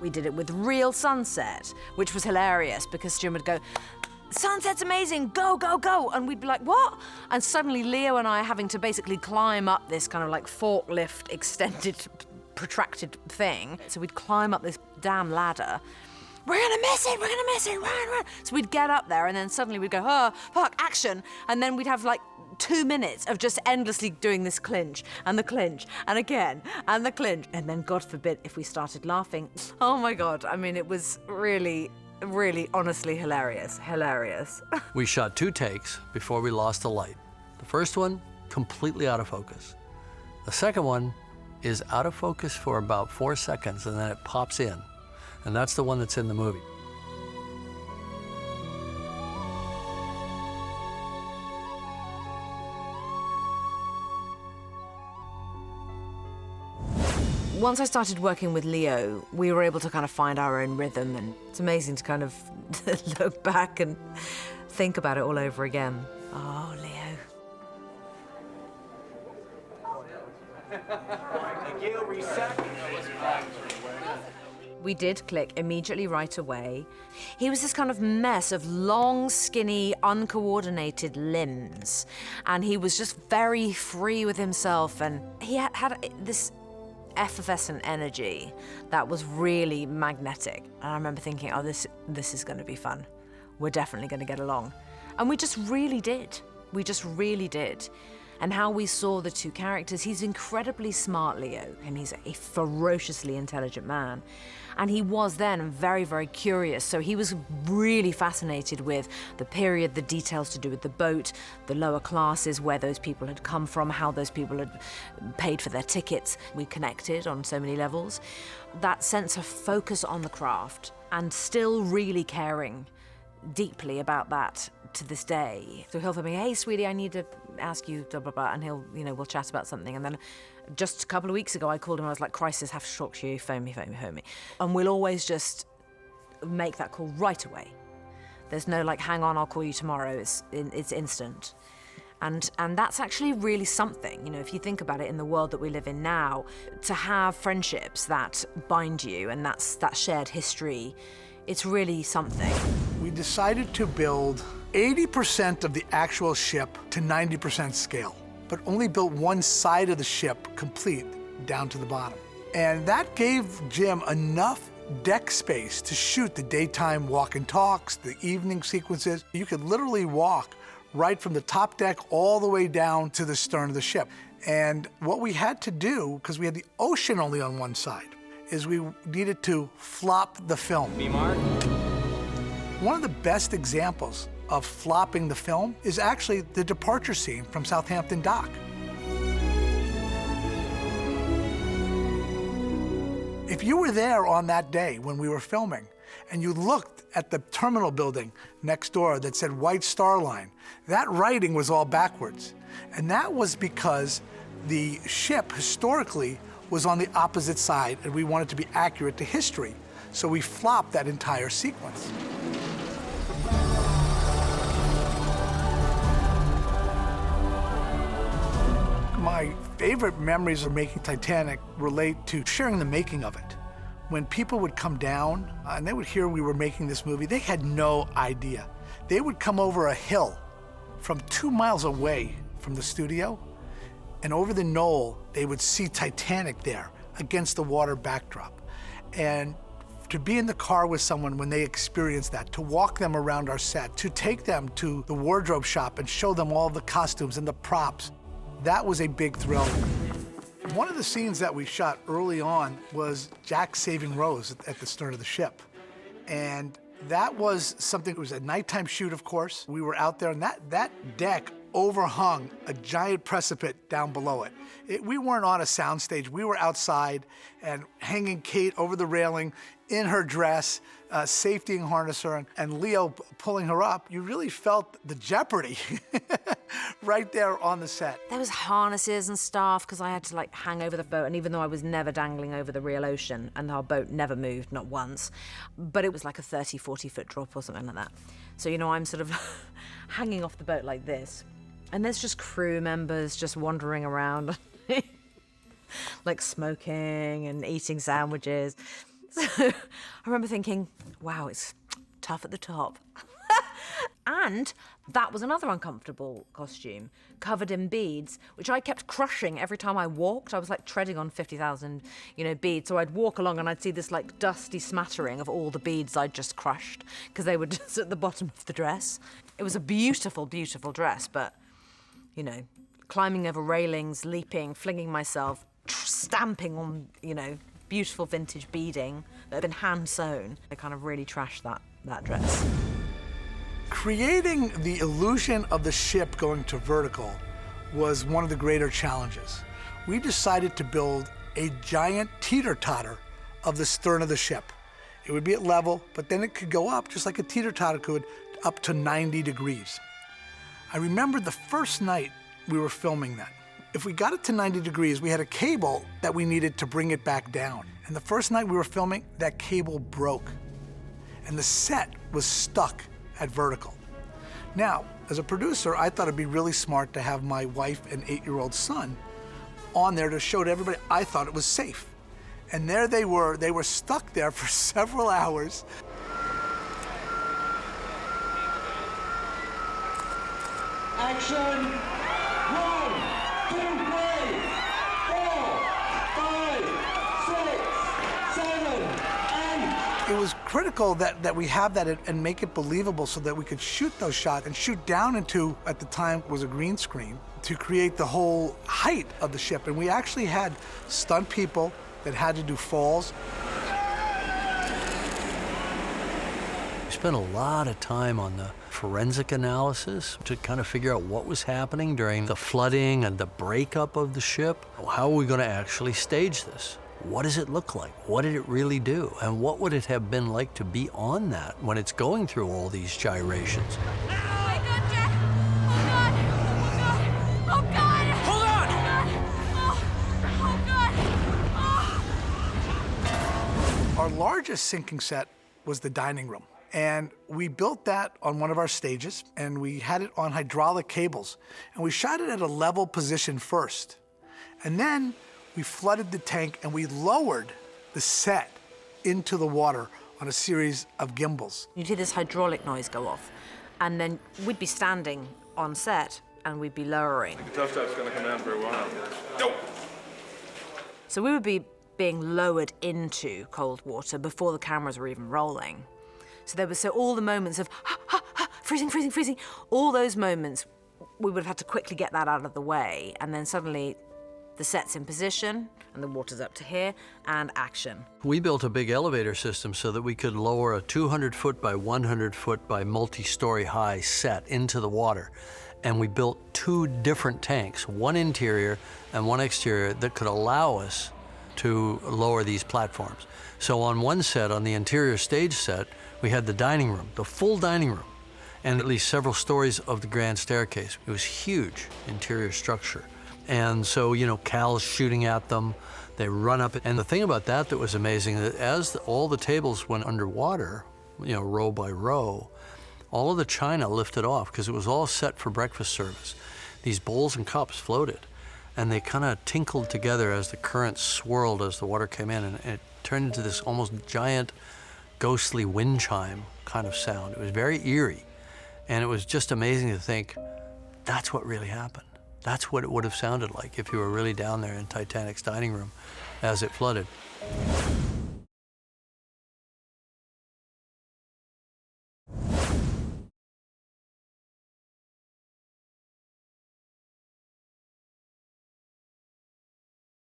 We did it with real sunset, which was hilarious because Jim would go, "Sunset's amazing, go, go, go." And we'd be like, "What?" And suddenly Leo and I are having to basically climb up this kind of like forklift extended, protracted thing. So we'd climb up this damn ladder. "We're gonna miss it, we're gonna miss it, run, run." So we'd get up there and then suddenly we'd go, "Oh, fuck, action." And then we'd have like 2 minutes of just endlessly doing this clinch and the clinch and again and the clinch. And then God forbid if we started laughing. Oh my God, I mean, it was really, really honestly hilarious, hilarious. We shot 2 takes before we lost the light. The first one, completely out of focus. The second one is out of focus for about 4 seconds and then it pops in. And that's the one that's in the movie. Once I started working with Leo, we were able to kind of find our own rhythm, and it's amazing to kind of look back and think about it all over again. Oh, Leo. Thank you, reset. We did click immediately right away. He was this kind of mess of long, skinny, uncoordinated limbs, and he was just very free with himself, and he had this effervescent energy that was really magnetic. And I remember thinking, oh, this is going to be fun. We're definitely going to get along. And we just really did. We just really did. And how we saw the 2 characters, he's incredibly smart, Leo, and he's a ferociously intelligent man. And he was then very, very curious. So he was really fascinated with the period, the details to do with the boat, the lower classes, where those people had come from, how those people had paid for their tickets. We connected on so many levels. That sense of focus on the craft and still really caring deeply about that to this day. So he'll phone me, "Hey, sweetie, I need to ask you, blah, blah, blah," and he'll, we'll chat about something. And then just a couple of weeks ago, I called him, I was like, "Crisis, have to talk to you, phone me, phone me, phone me." And we'll always just make that call right away. There's no like, "Hang on, I'll call you tomorrow." It's instant. And that's actually really something, if you think about it in the world that we live in now, to have friendships that bind you and that shared history, it's really something. We decided to build 80% of the actual ship to 90% scale, but only built one side of the ship complete down to the bottom. And that gave Jim enough deck space to shoot the daytime walk and talks, the evening sequences. You could literally walk right from the top deck all the way down to the stern of the ship. And what we had to do, because we had the ocean only on one side, is we needed to flop the film. B-Mark. One of the best examples of flopping the film is actually the departure scene from Southampton Dock. If you were there on that day when we were filming and you looked at the terminal building next door that said White Star Line, that writing was all backwards. And that was because the ship historically was on the opposite side and we wanted to be accurate to history. So we flopped that entire sequence. My favorite memories of making Titanic relate to sharing the making of it. When people would come down and they would hear we were making this movie, they had no idea. They would come over a hill from 2 miles away from the studio, and over the knoll, they would see Titanic there against the water backdrop. And to be in the car with someone when they experienced that, to walk them around our set, to take them to the wardrobe shop and show them all the costumes and the props, that was a big thrill. One of the scenes that we shot early on was Jack saving Rose at the stern of the ship. And that was something, it was a nighttime shoot, of course. We were out there, and that deck overhung a giant precipice down below it. We weren't on a soundstage. We were outside and hanging Kate over the railing in her dress, safetying harness her, and Leo pulling her up. You really felt the jeopardy right there on the set. There was harnesses and stuff because I had to like hang over the boat, and even though I was never dangling over the real ocean and our boat never moved, not once, but it was like a 30, 40-foot drop or something like that. So, I'm sort of hanging off the boat like this. And there's just crew members just wandering around, like smoking and eating sandwiches. So I remember thinking, wow, it's tough at the top. And that was another uncomfortable costume, covered in beads, which I kept crushing every time I walked. I was like treading on 50,000, beads. So I'd walk along and I'd see this like dusty smattering of all the beads I'd just crushed because they were just at the bottom of the dress. It was a beautiful, beautiful dress, but, climbing over railings, leaping, flinging myself, stamping on, beautiful vintage beading that had been hand sewn. I kind of really trashed that dress. Creating the illusion of the ship going to vertical was one of the greater challenges. We decided to build a giant teeter-totter of the stern of the ship. It would be at level, but then it could go up, just like a teeter-totter could, up to 90 degrees. I remember the first night we were filming that. If we got it to 90 degrees, we had a cable that we needed to bring it back down. And the first night we were filming, that cable broke. And the set was stuck at vertical. Now, as a producer, I thought it'd be really smart to have my wife and 8-year-old son on there to show to everybody I thought it was safe. And there they were stuck there for several hours. Action! 1, 2, 3, 4, 5, 6, 7, 8. It was critical that we have that and make it believable so that we could shoot those shots and shoot down into, at the time, was a green screen to create the whole height of the ship. And we actually had stunt people that had to do falls. We spent a lot of time on the forensic analysis to kind of figure out what was happening during the flooding and the breakup of the ship. How are we going to actually stage this? What does it look like? What did it really do? And what would it have been like to be on that when it's going through all these gyrations? Oh my God, Jack! Oh God! Oh God! Oh God! Hold on! Oh God! Oh God! Our largest sinking set was the dining room. And we built that on one of our stages, and we had it on hydraulic cables. And we shot it at a level position first. And then we flooded the tank and we lowered the set into the water on a series of gimbals. You'd hear this hydraulic noise go off, and then we'd be standing on set and we'd be lowering. The tough stuff's gonna come out for a while. Go! So we would be being lowered into cold water before the cameras were even rolling. So there was all the moments of freezing, freezing, freezing, all those moments, we would have had to quickly get that out of the way, and then suddenly the set's in position and the water's up to here, and action. We built a big elevator system so that we could lower a 200-foot by 100-foot by multi-story high set into the water. And we built 2 different tanks, one interior and one exterior, that could allow us to lower these platforms. So on one set, on the interior stage set, we had the dining room, the full dining room, and at least several stories of the grand staircase. It was huge interior structure. And so, Cal's shooting at them, they run up. And the thing about that was amazing, that as all the tables went underwater, row by row, all of the china lifted off because it was all set for breakfast service. These bowls and cups floated, and they kind of tinkled together as the current swirled as the water came in, and it turned into this almost giant, ghostly wind chime kind of sound. It was very eerie, and it was just amazing to think, that's what really happened. That's what it would have sounded like if you were really down there in Titanic's dining room as it flooded.